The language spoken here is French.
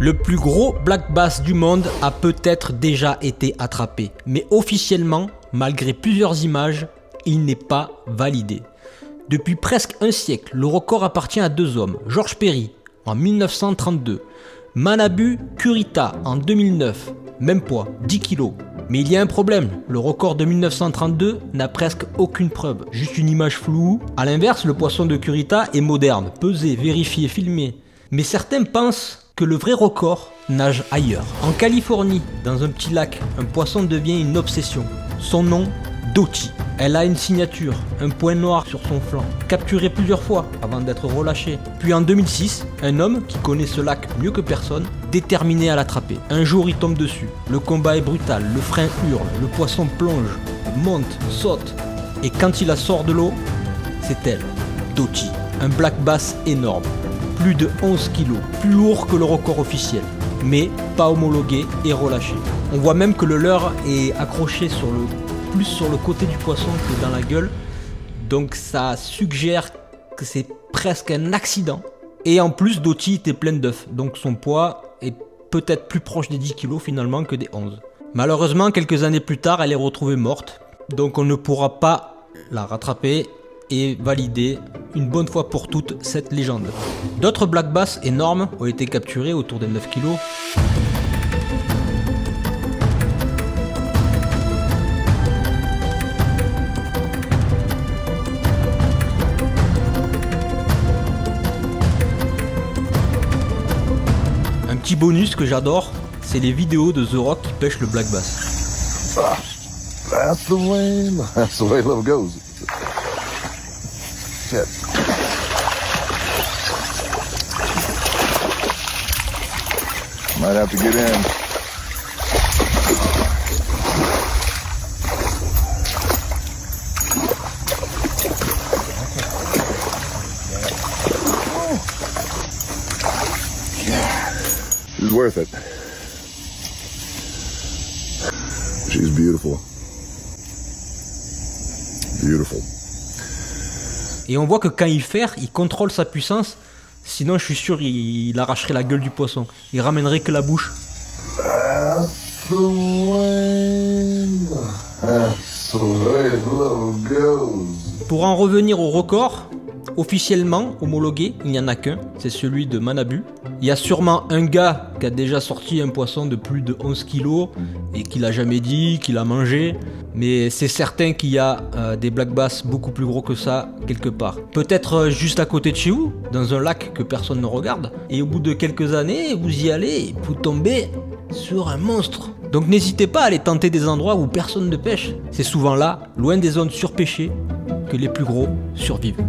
Le plus gros black bass du monde a peut-être déjà été attrapé, mais officiellement, malgré plusieurs images, il n'est pas validé. Depuis presque un siècle, le record appartient à deux hommes, George Perry en 1932, Manabu Kurita en 2009, même poids, 10 kg. Mais il y a un problème, le record de 1932 n'a presque aucune preuve, juste une image floue. A l'inverse, le poisson de Kurita est moderne, pesé, vérifié, filmé. Mais certains pensent que le vrai record nage ailleurs. En Californie, dans un petit lac, un poisson devient une obsession. Son nom, Dottie. Elle a une signature, un point noir sur son flanc, capturé plusieurs fois avant d'être relâché. Puis en 2006, un homme qui connaît ce lac mieux que personne, déterminé à l'attraper. Un jour, il tombe dessus. Le combat est brutal, le frein hurle, le poisson plonge, monte, saute. Et quand il la sort de l'eau, c'est elle, Dottie. Un black bass énorme. Plus de 11 kg, plus lourd que le record officiel, mais pas homologué et relâché. On voit même que le leurre est accroché plus sur le côté du poisson que dans la gueule, donc ça suggère que c'est presque un accident. Et en plus, Dottie était pleine d'œufs, donc son poids est peut-être plus proche des 10 kg finalement que des 11. Malheureusement, quelques années plus tard, elle est retrouvée morte, donc on ne pourra pas la rattraper et valider une bonne fois pour toutes cette légende. D'autres black bass énormes ont été capturés autour des 9 kg. Un petit bonus que j'adore, c'est les vidéos de The Rock qui pêche le black bass. That's the way love goes. Shit. Might have to get in. She's worth it. She's beautiful. Beautiful. Et on voit que quand il ferre, il contrôle sa puissance. Sinon, je suis sûr, il arracherait la gueule du poisson. Il ramènerait que la bouche. That's the way love goes. Pour en revenir au record, officiellement homologué, il n'y en a qu'un. C'est celui de Manabu. Il y a sûrement un gars qui a déjà sorti un poisson de plus de 11 kg et qui l'a jamais dit, qu'il a mangé. Mais c'est certain qu'il y a des black bass beaucoup plus gros que ça quelque part. Peut-être juste à côté de chez vous, dans un lac que personne ne regarde. Et au bout de quelques années, vous y allez et vous tombez sur un monstre. Donc n'hésitez pas à aller tenter des endroits où personne ne pêche. C'est souvent là, loin des zones surpêchées, que les plus gros survivent.